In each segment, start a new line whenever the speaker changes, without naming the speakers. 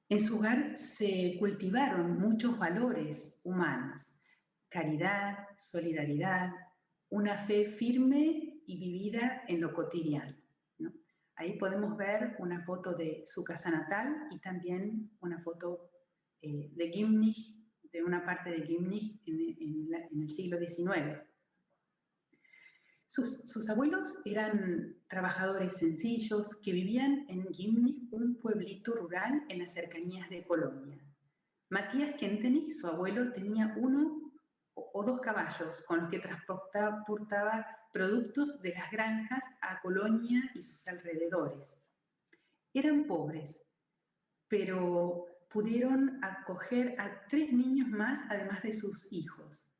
En su hogar se cultivaron muchos valores humanos: caridad, solidaridad, una fe firme y vivida en lo cotidiano, ¿no? Ahí podemos ver una foto de su casa natal y también una foto de Gimnich, de una parte de Gimnich en el siglo XIX. Sus abuelos eran trabajadores sencillos que vivían en Gimnich, un pueblito rural en las cercanías de Colonia. Matías Kentenich, su abuelo, tenía uno o dos caballos con los que transportaba productos de las granjas a Colonia y sus alrededores. Eran pobres, pero pudieron acoger a 3 niños más, además de sus hijos,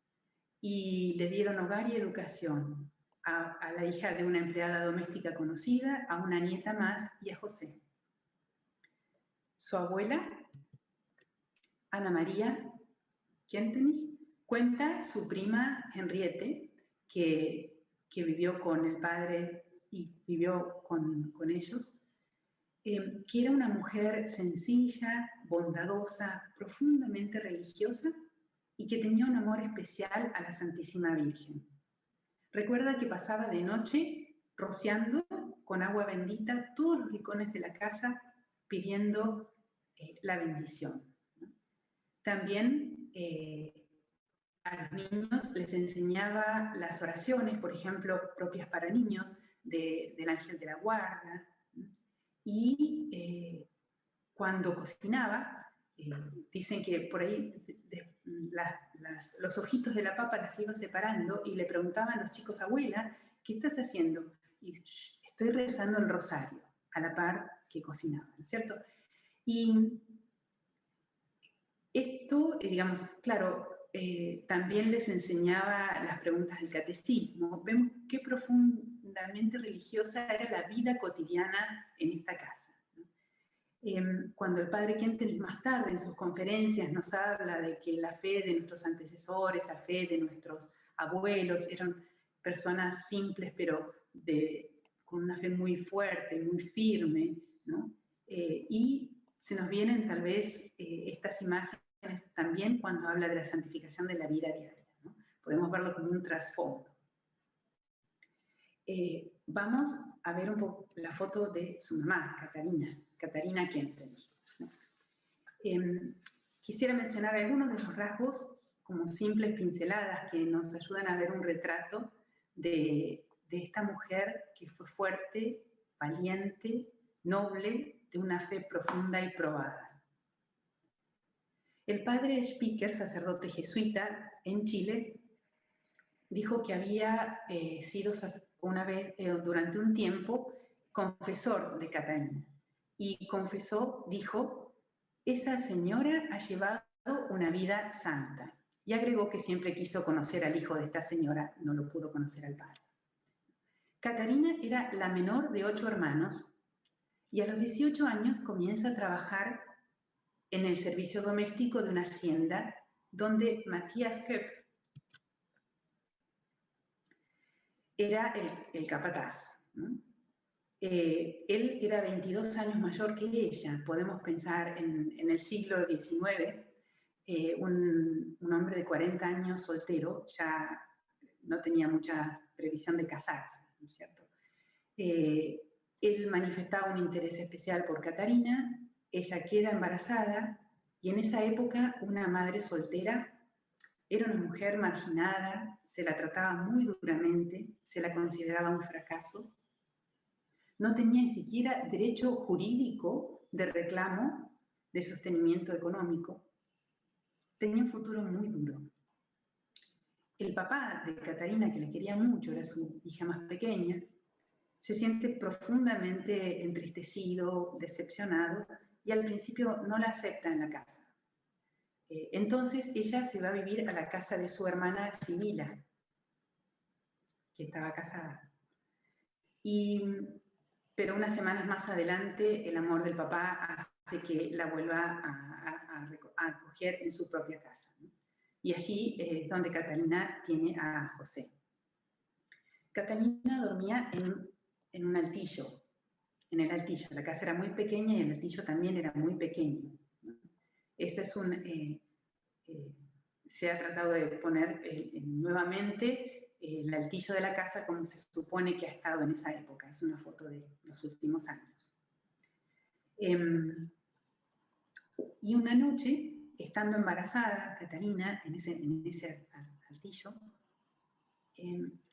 y le dieron hogar y educación a la hija de una empleada doméstica conocida, a una nieta más y a José. Su abuela, Ana María Kentenich, cuenta su prima Henriette, que vivió con el padre y vivió con ellos, que era una mujer sencilla, bondadosa, profundamente religiosa y que tenía un amor especial a la Santísima Virgen. Recuerda que pasaba de noche rociando con agua bendita todos los rincones de la casa pidiendo la bendición, ¿no? También a los niños les enseñaba las oraciones, por ejemplo, propias para niños, del ángel de la guarda, ¿no? Y cuando cocinaba, dicen que por ahí los ojitos de la papa las iba separando y le preguntaban a los chicos: abuela, ¿qué estás haciendo? Y estoy rezando el rosario, a la par que cocinaba, ¿no es cierto? Y esto, digamos, claro, también les enseñaba las preguntas del catecismo. Vemos qué profundamente religiosa era la vida cotidiana en esta casa. Cuando el padre Kentenich más tarde en sus conferencias nos habla de que la fe de nuestros antecesores, la fe de nuestros abuelos, eran personas simples pero con una fe muy fuerte, muy firme, ¿no? Y se nos vienen tal vez estas imágenes también cuando habla de la santificación de la vida diaria, ¿no? Podemos verlo como un trasfondo. Vamos a ver un poco la foto de su mamá, Catarina Kentenich, ¿no? Quisiera mencionar algunos de los rasgos como simples pinceladas que nos ayudan a ver un retrato de esta mujer que fue fuerte, valiente, noble, de una fe profunda y probada. El padre Spiker, sacerdote jesuita en Chile, dijo que había sido una vez, durante un tiempo, confesor de Catarina. Y confesó, dijo: esa señora ha llevado una vida santa. Y agregó que siempre quiso conocer al hijo de esta señora, no lo pudo conocer al padre. Catarina era la menor de 8 hermanos y a los 18 años comienza a trabajar en el servicio doméstico de una hacienda donde Matías Köpp era el capataz, ¿no? Él era 22 años mayor que ella. Podemos pensar en el siglo XIX, un hombre de 40 años soltero ya no tenía mucha previsión de casarse, ¿no es cierto? Él manifestaba un interés especial por Catarina, ella queda embarazada y en esa época una madre soltera era una mujer marginada, se la trataba muy duramente, se la consideraba un fracaso. No tenía ni siquiera derecho jurídico de reclamo de sostenimiento económico. Tenía un futuro muy duro. El papá de Catarina, que la quería mucho, era su hija más pequeña, se siente profundamente entristecido, decepcionado, y al principio no la acepta en la casa. Entonces ella se va a vivir a la casa de su hermana Sibila, que estaba casada. Pero unas semanas más adelante el amor del papá hace que la vuelva a acoger en su propia casa, ¿no? Y allí es donde Catalina tiene a José. Catalina dormía en un altillo, en el altillo. La casa era muy pequeña y el altillo también era muy pequeño, Ese es se ha tratado de poner nuevamente el altillo de la casa como se supone que ha estado en esa época. Es una foto de los últimos años. Y una noche, estando embarazada, Catalina, en ese altillo,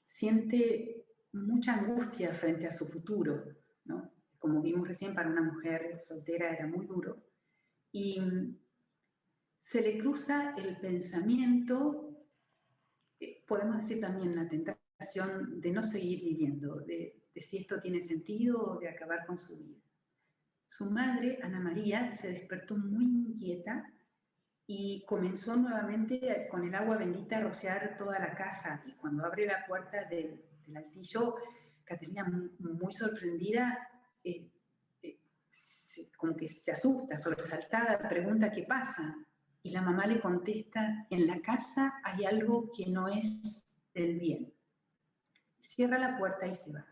siente mucha angustia frente a su futuro, ¿no? Como vimos recién, para una mujer soltera era muy duro. Y se le cruza el pensamiento, podemos decir también la tentación de no seguir viviendo, de si esto tiene sentido o de acabar con su vida. Su madre, Ana María, se despertó muy inquieta y comenzó nuevamente con el agua bendita a rociar toda la casa. Y cuando abre la puerta del altillo, Catalina, muy sorprendida, como que se asusta, sobresaltada, pregunta qué pasa. Y la mamá le contesta, en la casa hay algo que no es del bien. Cierra la puerta y se va.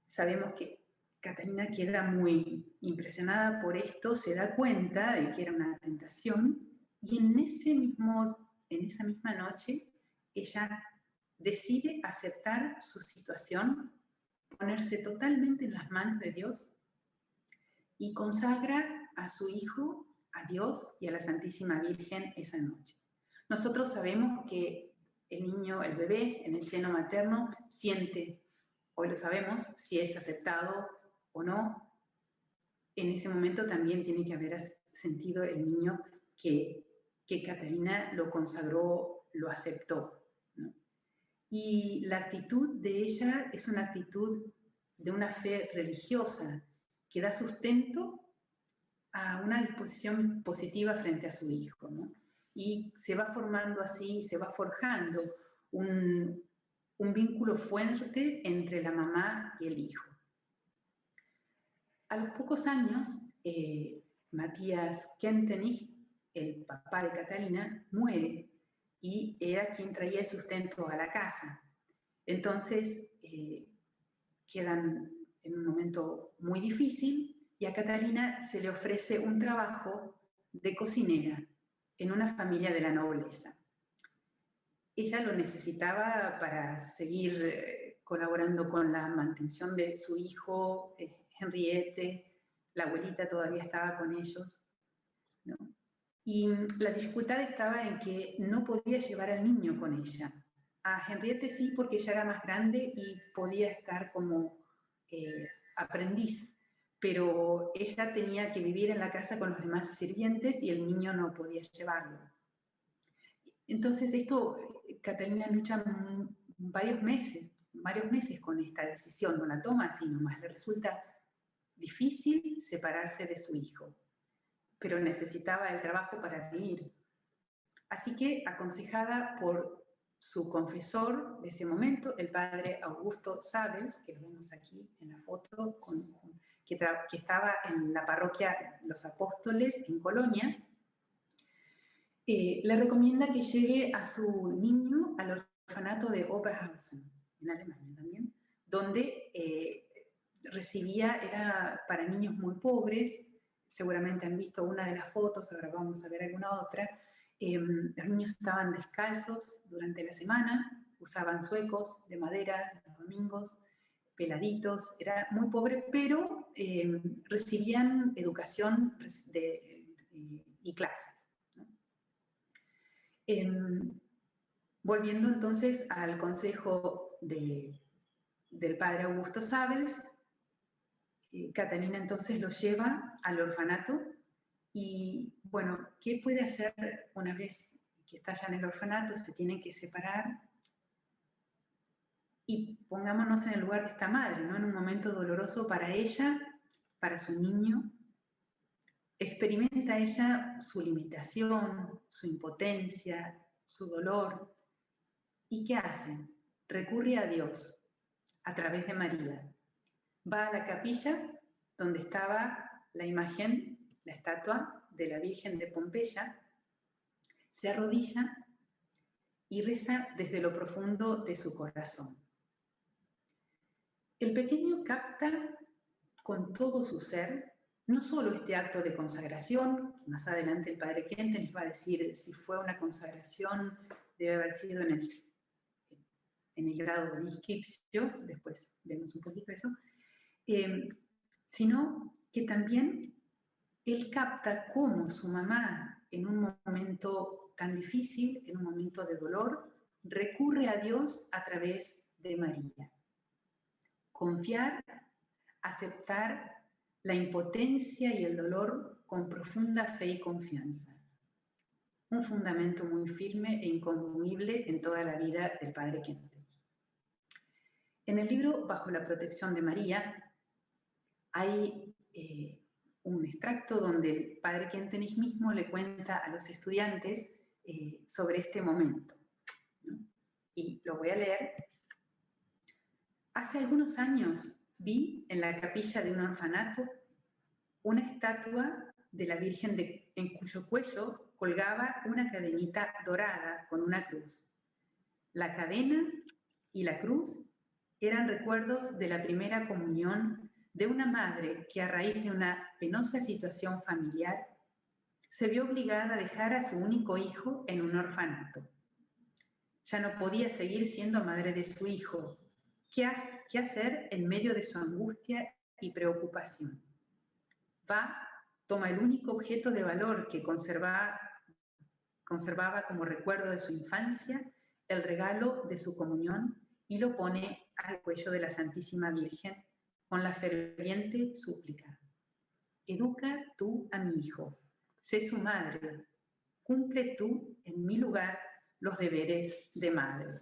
Sabemos que Catalina queda muy impresionada por esto, se da cuenta de que era una tentación y en esa misma noche ella decide aceptar su situación, ponerse totalmente en las manos de Dios y consagra a su hijo, a Dios y a la Santísima Virgen esa noche. Nosotros sabemos que el niño, el bebé en el seno materno siente, hoy lo sabemos, si es aceptado o no. En ese momento también tiene que haber sentido el niño que Catalina lo consagró, lo aceptó, ¿no? Y la actitud de ella es una actitud de una fe religiosa que da sustento a una disposición positiva frente a su hijo, ¿no? Y se va formando así, se va forjando un vínculo fuerte entre la mamá y el hijo. A los pocos años, Matías Kentenich, el papá de Catalina, muere y era quien traía el sustento a la casa. Entonces, quedan en un momento muy difícil y a Catalina se le ofrece un trabajo de cocinera en una familia de la nobleza. Ella lo necesitaba para seguir colaborando con la mantención de su hijo, Henriette. La abuelita todavía estaba con ellos, ¿no? Y la dificultad estaba en que no podía llevar al niño con ella. A Henriette sí, porque ella era más grande y podía estar como aprendiz, pero ella tenía que vivir en la casa con los demás sirvientes y el niño no podía llevarlo. Entonces Catalina lucha varios meses con esta decisión, no la toma así nomás, le resulta difícil separarse de su hijo, pero necesitaba el trabajo para vivir. Así que, aconsejada por su confesor de ese momento, el padre Augusto Sabels, que lo vemos aquí en la foto, que estaba en la parroquia Los Apóstoles en Colonia, le recomienda que lleve a su niño al orfanato de Oberhausen, en Alemania también, donde era para niños muy pobres. Seguramente han visto una de las fotos, ahora vamos a ver alguna otra. Los niños estaban descalzos durante la semana, usaban zuecos de madera los domingos, peladitos, era muy pobre, pero recibían educación y clases. Volviendo entonces al consejo del padre Augusto Sabels, Catalina entonces lo lleva al orfanato y, bueno, ¿qué puede hacer una vez que está ya en el orfanato? Se tiene que separar y pongámonos en el lugar de esta madre, ¿no? En un momento doloroso para ella, para su niño. Experimenta ella su limitación, su impotencia, su dolor. ¿Y qué hace? Recurre a Dios a través de María. Va a la capilla donde estaba la imagen, la estatua de la Virgen de Pompeya, se arrodilla y reza desde lo profundo de su corazón. El pequeño capta con todo su ser no solo este acto de consagración, más adelante el padre Kentenich va a decir si fue una consagración, debe haber sido en el grado de inscripción, después vemos un poquito eso, sino que también él capta cómo su mamá, en un momento tan difícil, en un momento de dolor, recurre a Dios a través de María. Confiar, aceptar la impotencia y el dolor con profunda fe y confianza. Un fundamento muy firme e inconmovible en toda la vida del padre Kentenich. En el libro Bajo la protección de María hay un extracto donde el padre Kentenich mismo le cuenta a los estudiantes sobre este momento, ¿no? Y lo voy a leer. Hace algunos años vi en la capilla de un orfanato una estatua de la Virgen en cuyo cuello colgaba una cadenita dorada con una cruz. La cadena y la cruz eran recuerdos de la primera comunión de una madre que a raíz de una penosa situación familiar se vio obligada a dejar a su único hijo en un orfanato. Ya no podía seguir siendo madre de su hijo. ¿Qué hacer en medio de su angustia y preocupación? Va, toma el único objeto de valor que conservaba como recuerdo de su infancia, el regalo de su comunión, y lo pone al cuello de la Santísima Virgen con la ferviente súplica: educa tú a mi hijo, sé su madre, cumple tú en mi lugar los deberes de madre.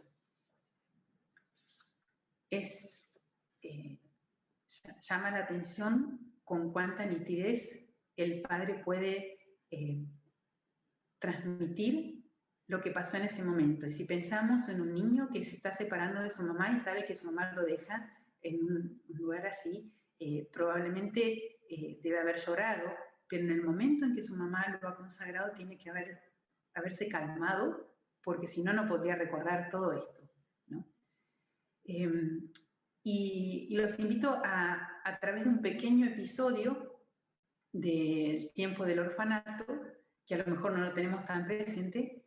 Llama la atención con cuánta nitidez el padre puede transmitir lo que pasó en ese momento. Y si pensamos en un niño que se está separando de su mamá y sabe que su mamá lo deja en un lugar así, probablemente debe haber llorado, pero en el momento en que su mamá lo ha consagrado tiene que haberse calmado, porque si no, no podría recordar todo esto, ¿no? Y los invito a través de un pequeño episodio del tiempo del orfanato, que a lo mejor no lo tenemos tan presente,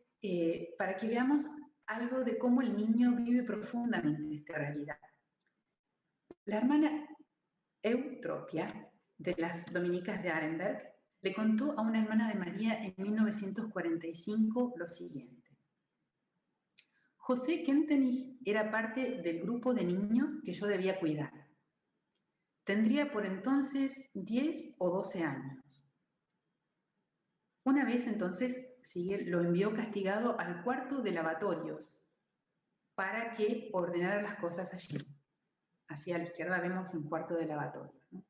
para que veamos algo de cómo el niño vive profundamente esta realidad. La hermana Eutropia, de las dominicas de Arenberg, le contó a una hermana de María en 1945 lo siguiente: José Kentenich era parte del grupo de niños que yo debía cuidar. Tendría por entonces 10 o 12 años. Una vez entonces lo envió castigado al cuarto de lavatorios para que ordenara las cosas allí. Hacia la izquierda vemos un cuarto de lavatorio, ¿no?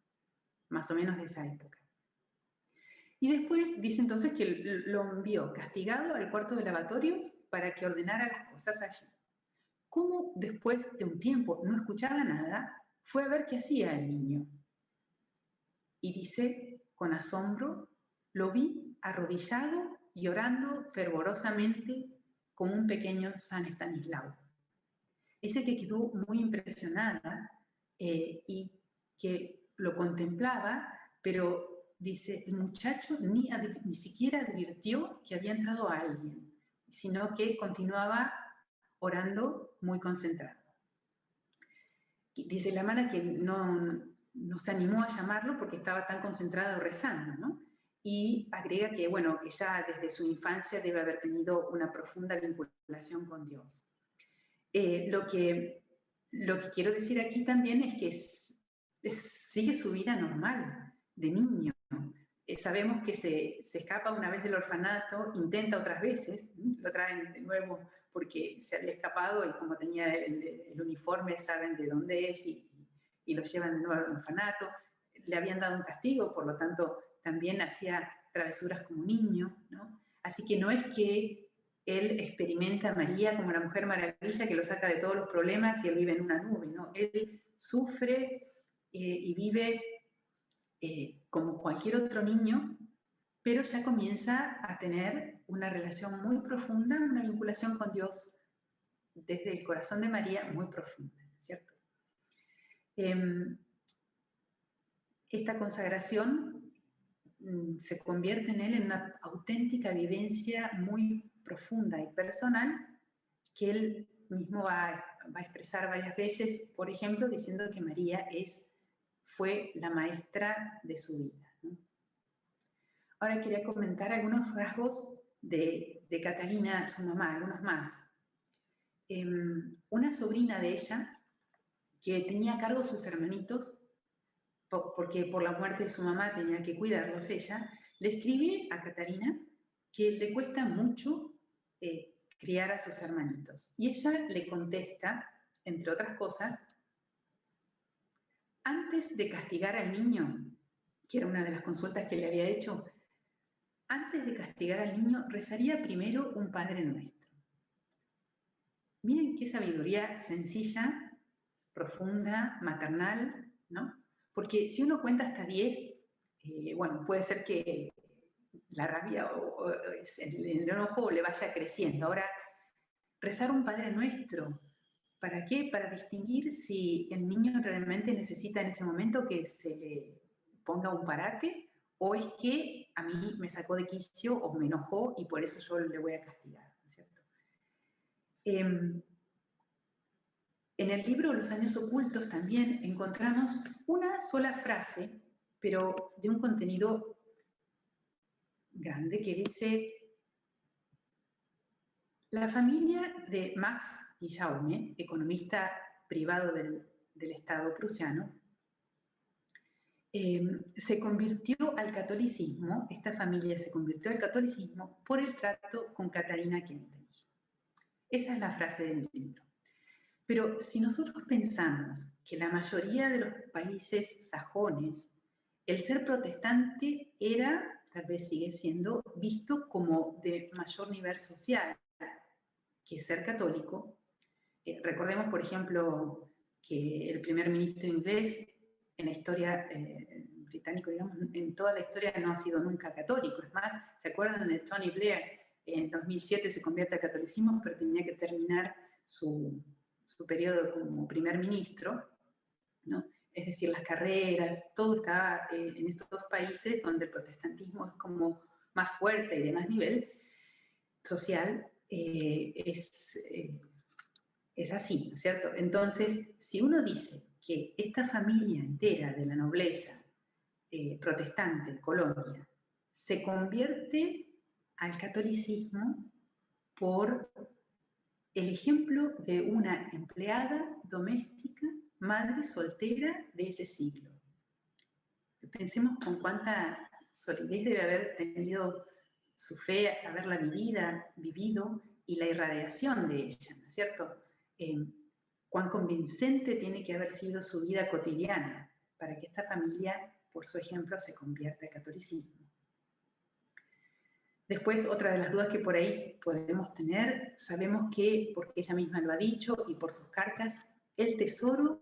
Más o menos de esa época. Y después dice entonces que lo envió castigado al cuarto de lavatorios para que ordenara las cosas allí. Como después de un tiempo no escuchaba nada, fue a ver qué hacía el niño. Y dice con asombro: lo vi arrodillado y orando fervorosamente como un pequeño San Estanislao. Dice que quedó muy impresionada y que lo contemplaba, pero dice, el muchacho ni siquiera advirtió que había entrado alguien, sino que continuaba orando muy concentrado. Dice la hermana que no se animó a llamarlo porque estaba tan concentrado rezando, ¿no? Y agrega que, bueno, que ya desde su infancia debe haber tenido una profunda vinculación con Dios. Lo que quiero decir aquí también es que sigue su vida normal, de niño. Sabemos que se escapa una vez del orfanato, intenta otras veces, lo traen de nuevo porque se había escapado y como tenía el uniforme saben de dónde es y lo llevan de nuevo al orfanato. Le habían dado un castigo, por lo tanto también hacía travesuras como niño, ¿no? Así que no es que él experimenta a María como una mujer maravilla que lo saca de todos los problemas y él vive en una nube, ¿no? Él sufre y vive como cualquier otro niño, pero ya comienza a tener una relación muy profunda, una vinculación con Dios desde el corazón de María muy profunda, ¿cierto? Esta consagración se convierte en él en una auténtica vivencia muy profunda y personal que él mismo va a expresar varias veces, por ejemplo, diciendo que María fue la maestra de su vida, ¿no? Ahora quería comentar algunos rasgos de Catalina, su mamá, algunos más. Una sobrina de ella, que tenía a cargo sus hermanitos, porque por la muerte de su mamá tenía que cuidarlos ella, le escribe a Catalina que le cuesta mucho criar a sus hermanitos. Y ella le contesta, entre otras cosas, antes de castigar al niño, que era una de las consultas que le había hecho, antes de castigar al niño, rezaría primero un Padre Nuestro. Miren qué sabiduría sencilla, profunda, maternal, ¿no? Porque si uno cuenta hasta 10, bueno, puede ser que la rabia o el enojo le vaya creciendo. Ahora, rezar un Padre Nuestro, ¿para qué? Para distinguir si el niño realmente necesita en ese momento que se le ponga un parate, o es que a mí me sacó de quicio o me enojó y por eso yo le voy a castigar, ¿cierto? En el libro Los años ocultos también encontramos una sola frase, pero de un contenido grande, que dice: la familia de Max Guillaume, economista privado del Estado prusiano, se convirtió al catolicismo, esta familia se convirtió al catolicismo por el trato con Katharina Kentenich. Esa es la frase del libro. Pero si nosotros pensamos que la mayoría de los países sajones, el ser protestante era, tal vez sigue siendo, visto como de mayor nivel social que ser católico. Recordemos, por ejemplo, que el primer ministro inglés en la historia británica, digamos, en toda la historia no ha sido nunca católico. Es más, ¿se acuerdan de Tony Blair? En 2007 se convierte al catolicismo, pero tenía que terminar su periodo como primer ministro, ¿no? Es decir, las carreras, todo estaba en estos dos países donde el protestantismo es como más fuerte y de más nivel social, es así, ¿no es cierto? Entonces, si uno dice que esta familia entera de la nobleza protestante en Colombia se convierte al catolicismo por el ejemplo de una empleada doméstica, madre soltera de ese siglo. Pensemos con cuánta solidez debe haber tenido su fe, haberla vivido, y la irradiación de ella, ¿no es cierto? Cuán convincente tiene que haber sido su vida cotidiana para que esta familia, por su ejemplo, se convierta al catolicismo. Después, otra de las dudas que por ahí podemos tener, sabemos que, porque ella misma lo ha dicho y por sus cartas, el tesoro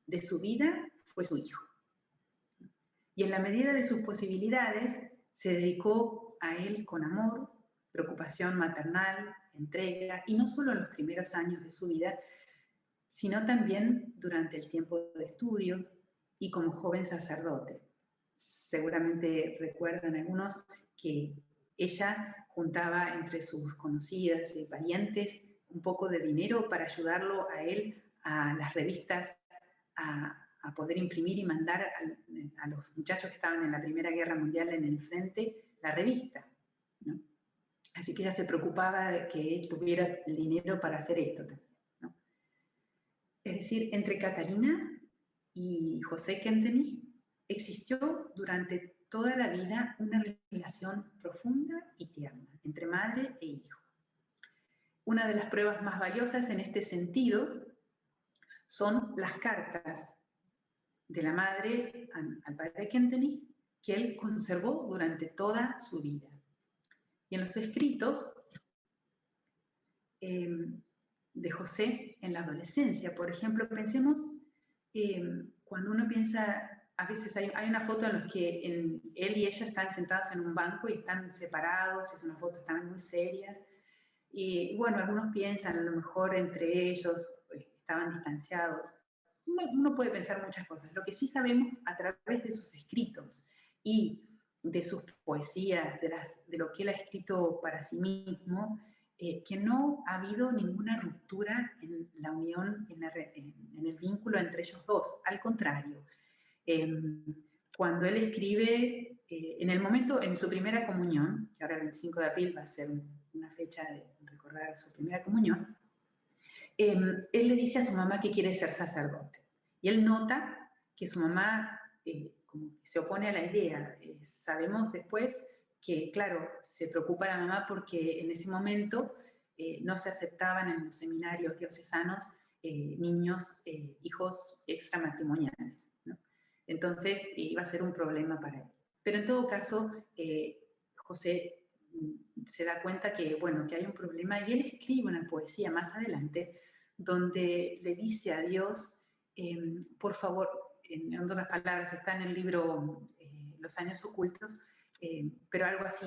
de su vida fue su hijo. Y en la medida de sus posibilidades, se dedicó a él con amor, preocupación maternal, entrega, y no solo en los primeros años de su vida, sino también durante el tiempo de estudio y como joven sacerdote. Seguramente recuerdan algunos que ella juntaba entre sus conocidas y parientes un poco de dinero para ayudarlo a él a las revistas, a poder imprimir y mandar a los muchachos que estaban en la Primera Guerra Mundial en el frente la revista, ¿no? Así que ella se preocupaba de que él tuviera el dinero para hacer esto, ¿no? Es decir, entre Catalina y José Kentenich existió durante toda la vida una relación profunda y tierna entre madre e hijo. Una de las pruebas más valiosas en este sentido son las cartas de la madre al padre Kentenich que él conservó durante toda su vida. Y en los escritos de José en la adolescencia, por ejemplo, pensemos, cuando uno piensa, a veces hay una foto en la que él y ella están sentados en un banco y están separados, es una foto, están muy serias, y bueno, algunos piensan, a lo mejor entre ellos estaban distanciados. Uno puede pensar muchas cosas. Lo que sí sabemos a través de sus escritos y de sus poesías, de lo que él ha escrito para sí mismo, que no ha habido ninguna ruptura en la unión, en el vínculo entre ellos dos. Al contrario, cuando él escribe, en su primera comunión, que ahora el 25 de abril va a ser una fecha de recordar su primera comunión, él le dice a su mamá que quiere ser sacerdote. Y él nota que su mamá como que se opone a la idea. Sabemos después que, claro, se preocupa la mamá porque en ese momento no se aceptaban en los seminarios diocesanos niños, hijos extramatrimoniales, ¿no? Entonces iba a ser un problema para él. Pero en todo caso, José se da cuenta que, bueno, que hay un problema y él escribe una poesía más adelante donde le dice a Dios, por favor, en otras palabras, está en el libro Los años ocultos, pero algo así,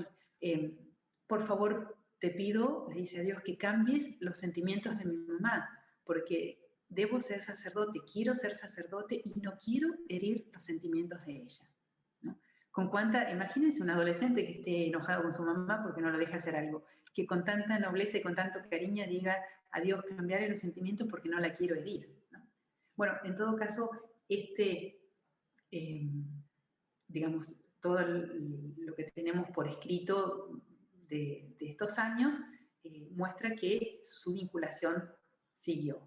por favor, te pido, le dice a Dios, que cambies los sentimientos de mi mamá, porque debo ser sacerdote, quiero ser sacerdote y no quiero herir los sentimientos de ella, ¿no? Imagínense un adolescente que esté enojado con su mamá porque no lo deja hacer algo, que con tanta nobleza y con tanto cariño diga a Dios, cambiarle los sentimientos porque no la quiero herir, ¿no? Bueno, en todo caso, digamos, todo lo que tenemos por escrito de estos años muestra que su vinculación siguió.